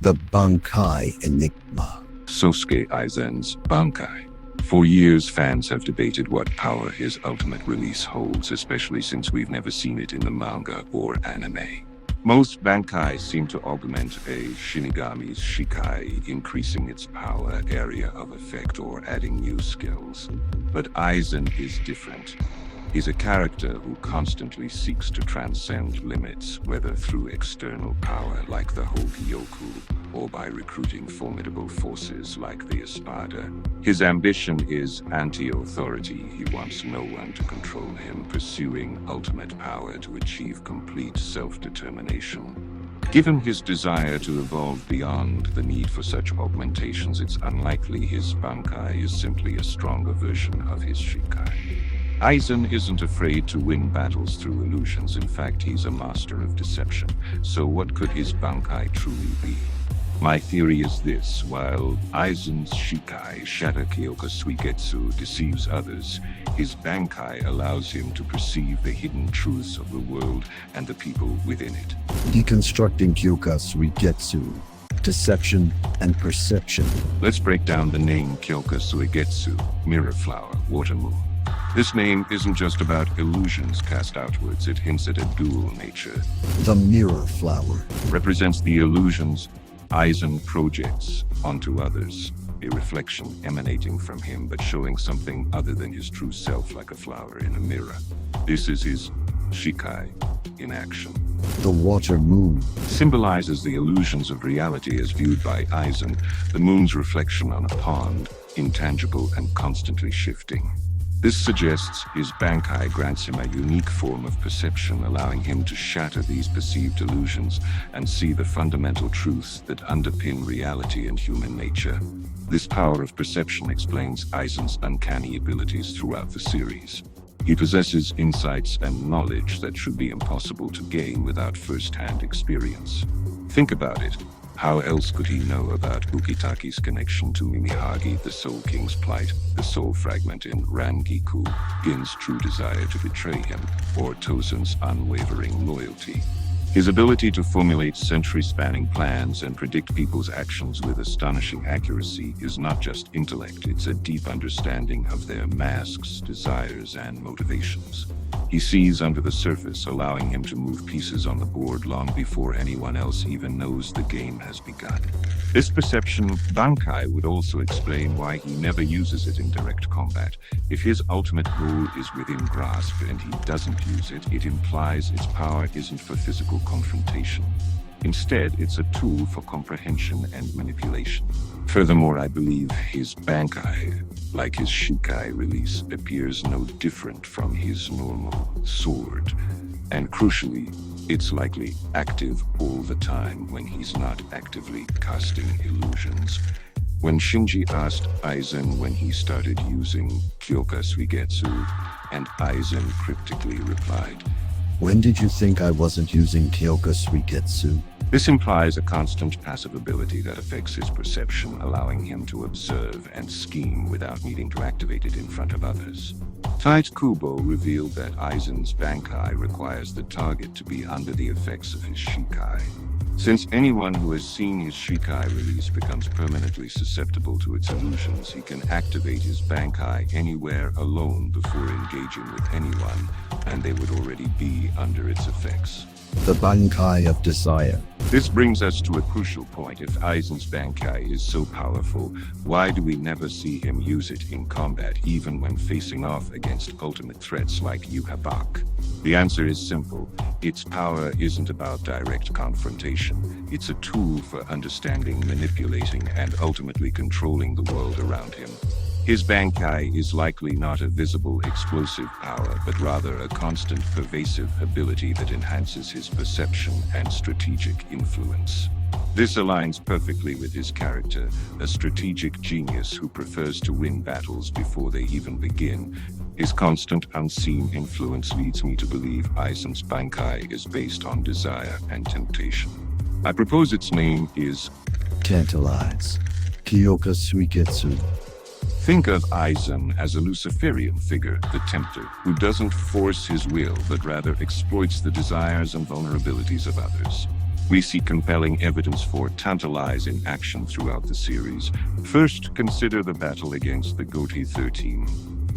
The Bankai Enigma. Sosuke Aizen's Bankai. For years, fans have debated what power his ultimate release holds, especially since we've never seen it in the manga or anime. Most Bankai seem to augment a Shinigami's Shikai, increasing its power, area of effect, or adding new skills. But Aizen is different. He's a character who constantly seeks to transcend limits, whether through external power like the Hogyoku, or by recruiting formidable forces like the Espada. His ambition is anti-authority. He wants no one to control him, pursuing ultimate power to achieve complete self-determination. Given his desire to evolve beyond the need for such augmentations, it's unlikely his Bankai is simply a stronger version of his Shikai. Aizen isn't afraid to win battles through illusions. In fact, he's a master of deception. So what could his Bankai truly be? My theory is this: while Aizen's Shikai, Shatter Kyoka Suigetsu, deceives others, his Bankai allows him to perceive the hidden truths of the world and the people within it. Deconstructing Kyoka Suigetsu. Deception and perception. Let's break down the name Kyoka Suigetsu, mirror flower, water moon. This name isn't just about illusions cast outwards, it hints at a dual nature. The mirror flower represents the illusions Aizen projects onto others, a reflection emanating from him but showing something other than his true self, like a flower in a mirror. This is his Shikai in action. The water moon symbolizes the illusions of reality as viewed by Aizen, the moon's reflection on a pond, intangible and constantly shifting. This suggests his Bankai grants him a unique form of perception, allowing him to shatter these perceived illusions and see the fundamental truths that underpin reality and human nature. This power of perception explains Aizen's uncanny abilities throughout the series. He possesses insights and knowledge that should be impossible to gain without first-hand experience. Think about it. How else could he know about Ukitaki's connection to Mimihagi, the Soul King's plight, the soul fragment in Rangiku, Gin's true desire to betray him, or Tozen's unwavering loyalty? His ability to formulate century-spanning plans and predict people's actions with astonishing accuracy is not just intellect, it's a deep understanding of their masks, desires, and motivations. He sees under the surface, allowing him to move pieces on the board long before anyone else even knows the game has begun. This perception Bankai would also explain why he never uses it in direct combat. If his ultimate goal is within grasp and he doesn't use it, it implies its power isn't for physical confrontation. Instead, it's a tool for comprehension and manipulation. Furthermore, I believe his Bankai, like his Shikai release, appears no different from his normal sword. And crucially, it's likely active all the time when he's not actively casting illusions. When Shinji asked Aizen when he started using Kyoka Suigetsu, and Aizen cryptically replied, "When did you think I wasn't using Kyoka Suigetsu?" This implies a constant passive ability that affects his perception, allowing him to observe and scheme without needing to activate it in front of others. Tybw revealed that Aizen's Bankai requires the target to be under the effects of his Shikai. Since anyone who has seen his Shikai release becomes permanently susceptible to its illusions, he can activate his Bankai anywhere alone before engaging with anyone, and they would already be under its effects. The Bankai of Desire. This brings us to a crucial point. If Aizen's Bankai is so powerful, why do we never see him use it in combat, even when facing off against ultimate threats like Yhwach? The answer is simple. Its power isn't about direct confrontation. It's a tool for understanding, manipulating, and ultimately controlling the world around him. His Bankai is likely not a visible explosive power, but rather a constant pervasive ability that enhances his perception and strategic influence. This aligns perfectly with his character, a strategic genius who prefers to win battles before they even begin. His constant unseen influence leads me to believe Aizen's Bankai is based on desire and temptation. I propose its name is Tantalize. Kyoka Suigetsu. Think of Aizen as a Luciferian figure, the tempter, who doesn't force his will, but rather exploits the desires and vulnerabilities of others. We see compelling evidence for Tantalize in action throughout the series. First, consider the battle against the Gotei 13.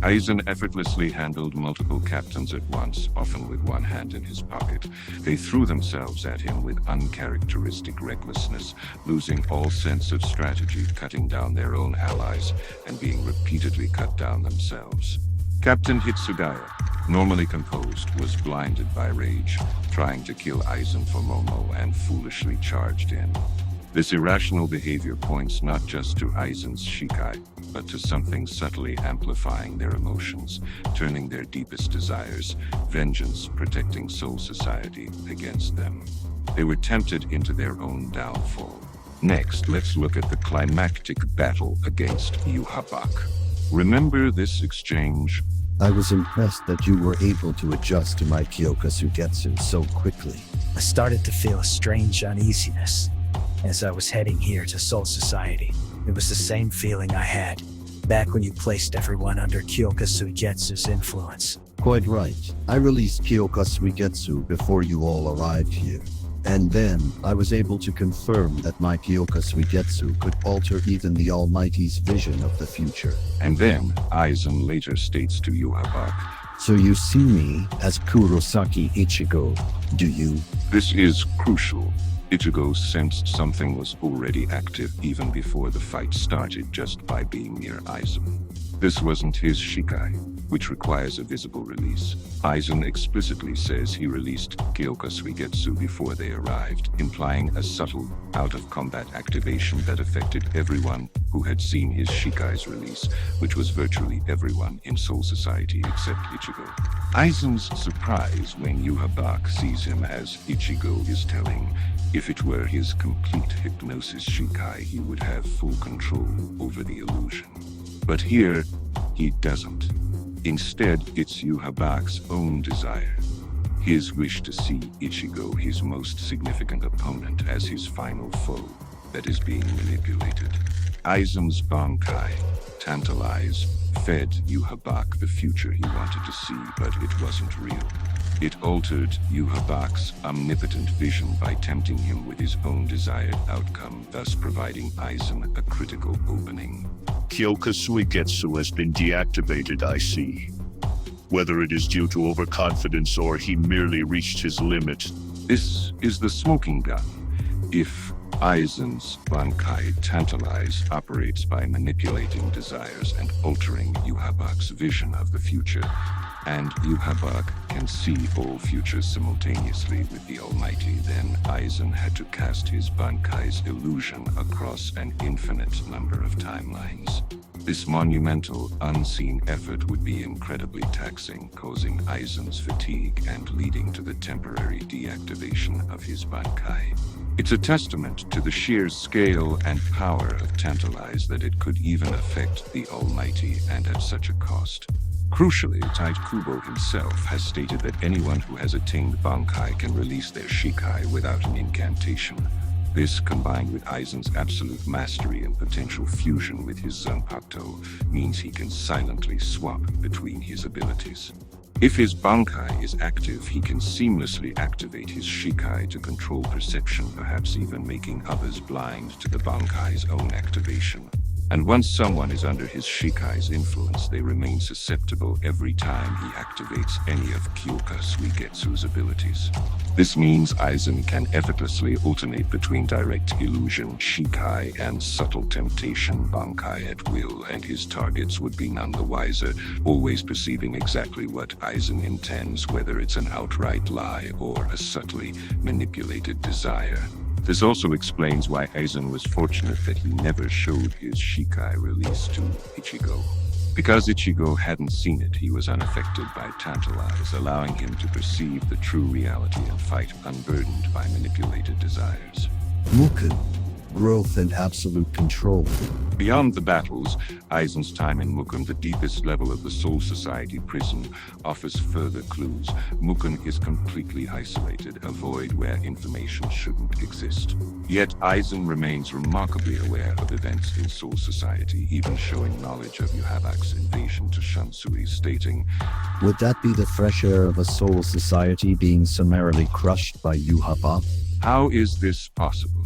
Aizen effortlessly handled multiple captains at once, often with one hand in his pocket. They threw themselves at him with uncharacteristic recklessness, losing all sense of strategy, cutting down their own allies, and being repeatedly cut down themselves. Captain Hitsugaya, normally composed, was blinded by rage, trying to kill Aizen for Momo and foolishly charged in. This irrational behavior points not just to Aizen's Shikai, but to something subtly amplifying their emotions, turning their deepest desires, vengeance, protecting Soul Society, against them. They were tempted into their own downfall. Next, let's look at the climactic battle against Yhwach. Remember this exchange? I was impressed that you were able to adjust to my Kyoka Suigetsu so quickly. I started to feel a strange uneasiness as I was heading here to Soul Society. It was the same feeling I had back when you placed everyone under Kyoka Suigetsu's influence. Quite right. I released Kyoka Suigetsu before you all arrived here. And then, I was able to confirm that my Kyoka Suigetsu could alter even the Almighty's vision of the future. And then, Aizen later states to Yhwach, So you see me as Kurosaki Ichigo, do you? this is crucial. Ichigo sensed something was already active even before the fight started just by being near Aizen. This wasn't his Shikai, which requires a visible release. Aizen explicitly says he released Kyoka Suigetsu before they arrived, implying a subtle, out-of-combat activation that affected everyone who had seen his Shikai's release, which was virtually everyone in Soul Society except Ichigo. Aizen's surprise when Yhwach sees him as Ichigo is telling. If it were his complete hypnosis Shikai, he would have full control over the illusion. But here, he doesn't. Instead, it's Yhwach's own desire. His wish to see Ichigo, his most significant opponent, as his final foe, that is being manipulated. Aizen's Bankai, Tantalize, fed Yhwach the future he wanted to see, but it wasn't real. It altered Yhwach's omnipotent vision by tempting him with his own desired outcome, thus providing Aizen a critical opening. Kyoka Suigetsu has been deactivated, I see. Whether it is due to overconfidence or he merely reached his limit. This is the smoking gun. If Aizen's Bankai Tantalize operates by manipulating desires and altering Yhwach's vision of the future, and Yhwach can see all futures simultaneously with the Almighty, then Aizen had to cast his Bankai's illusion across an infinite number of timelines. This monumental, unseen effort would be incredibly taxing, causing Aizen's fatigue and leading to the temporary deactivation of his Bankai. It's a testament to the sheer scale and power of Tantalize that it could even affect the Almighty, and at such a cost. Crucially, Tybw himself has stated that anyone who has attained Bankai can release their Shikai without an incantation. This, combined with Aizen's absolute mastery and potential fusion with his Zanpakuto, means he can silently swap between his abilities. If his Bankai is active, he can seamlessly activate his Shikai to control perception, perhaps even making others blind to the Bankai's own activation. And once someone is under his Shikai's influence, they remain susceptible every time he activates any of Kyoka Suigetsu's abilities. This means Aizen can effortlessly alternate between direct illusion Shikai and subtle temptation Bankai at will, and his targets would be none the wiser, always perceiving exactly what Aizen intends, whether it's an outright lie or a subtly manipulated desire. This also explains why Aizen was fortunate that he never showed his Shikai release to Ichigo. Because Ichigo hadn't seen it, he was unaffected by Tantalize, allowing him to perceive the true reality and fight unburdened by manipulated desires. Muken, growth and absolute control. Beyond the battles, Aizen's time in Muken, the deepest level of the Soul Society prison, offers further clues. Muken is completely isolated, a void where information shouldn't exist. Yet Aizen remains remarkably aware of events in Soul Society, even showing knowledge of Yhwach's invasion to Shansui, stating, Would that be the fresh air of a Soul Society being summarily crushed by Yhwach? How is this possible?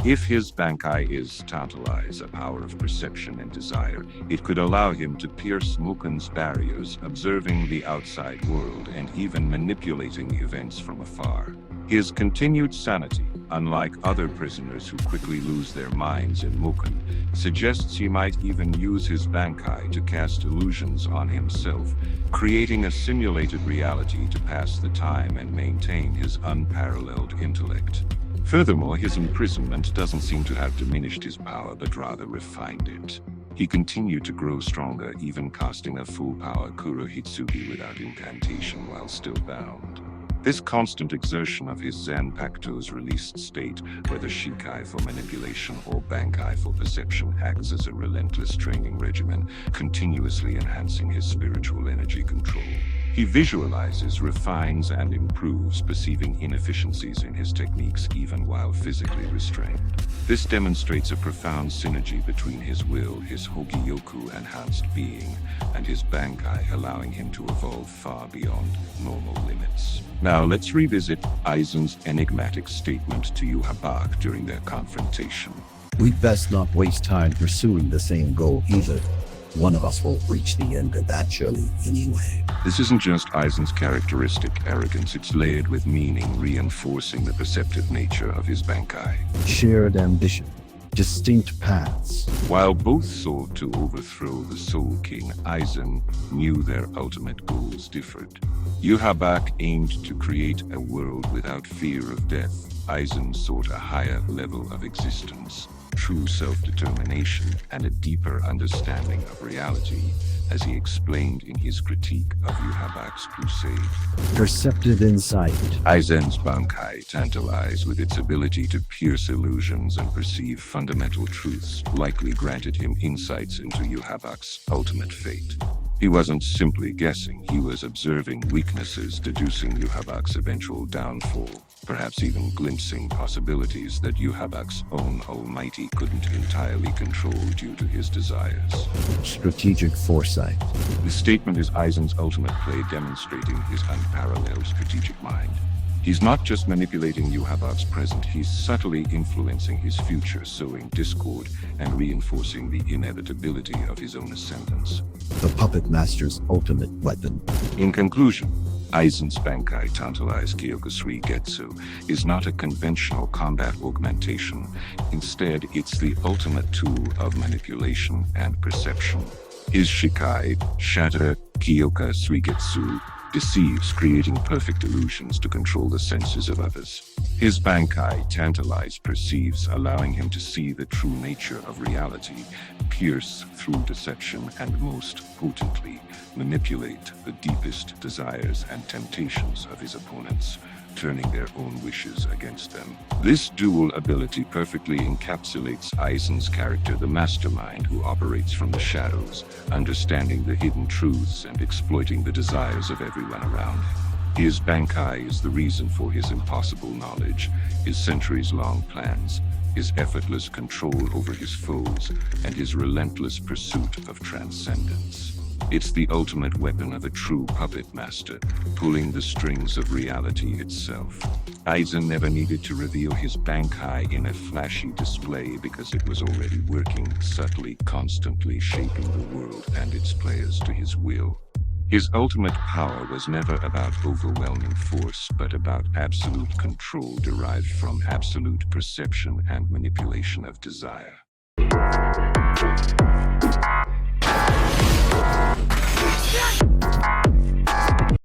If his Bankai is Tantalize, a power of perception and desire, it could allow him to pierce Muken's barriers, observing the outside world and even manipulating events from afar. His continued sanity, unlike other prisoners who quickly lose their minds in Muken, suggests he might even use his Bankai to cast illusions on himself, creating a simulated reality to pass the time and maintain his unparalleled intellect. Furthermore, his imprisonment doesn't seem to have diminished his power, but rather refined it. He continued to grow stronger, even casting a full-power Kurohitsugi without incantation while still bound. This constant exertion of his Zanpakuto's released state, whether Shikai for manipulation or Bankai for perception, acts as a relentless training regimen, continuously enhancing his spiritual energy control. He visualizes, refines, and improves, perceiving inefficiencies in his techniques even while physically restrained. This demonstrates a profound synergy between his will, his Hogyoku enhanced being, and his Bankai, allowing him to evolve far beyond normal limits. Now let's revisit Aizen's enigmatic statement to Yhwach during their confrontation. We'd best not waste time pursuing the same goal either. One of us will reach the end of that journey anyway. This isn't just Aizen's characteristic arrogance, it's layered with meaning, reinforcing the perceptive nature of his Bankai. Shared ambition, distinct paths. While both sought to overthrow the Soul King, Aizen knew their ultimate goals differed. Yhwach aimed to create a world without fear of death. Aizen sought a higher level of existence, true self-determination, and a deeper understanding of reality, as he explained in his critique of Yhwach's crusade. Perceptive Insight. Aizen's Bankai, Tantalize, with its ability to pierce illusions and perceive fundamental truths, likely granted him insights into Yhwach's ultimate fate. He wasn't simply guessing, he was observing weaknesses, deducing Yhwach's eventual downfall, perhaps even glimpsing possibilities that Yhwach's own Almighty couldn't entirely control due to his desires. Strategic foresight. This statement is Aizen's ultimate play, demonstrating his unparalleled strategic mind. He's not just manipulating Yhwach's present, he's subtly influencing his future, sowing discord and reinforcing the inevitability of his own ascendance. The puppet master's ultimate weapon. In conclusion, Aizen's Bankai Tantalize Kyoka Suigetsu is not a conventional combat augmentation. Instead, it's the ultimate tool of manipulation and perception. His Shikai, Shatter Kyoka Suigetsu, deceives, creating perfect illusions to control the senses of others. His Bankai, Tantalize, perceives, allowing him to see the true nature of reality, pierce through deception, and most potently, manipulate the deepest desires and temptations of his opponents, turning their own wishes against them. This dual ability perfectly encapsulates Aizen's character, the mastermind who operates from the shadows, understanding the hidden truths and exploiting the desires of everyone around him. His Bankai is the reason for his impossible knowledge, his centuries-long plans, his effortless control over his foes, and his relentless pursuit of transcendence. It's the ultimate weapon of a true puppet master, pulling the strings of reality itself. Aizen never needed to reveal his Bankai in a flashy display because it was already working, subtly, constantly shaping the world and its players to his will. His ultimate power was never about overwhelming force, but about absolute control derived from absolute perception and manipulation of desire.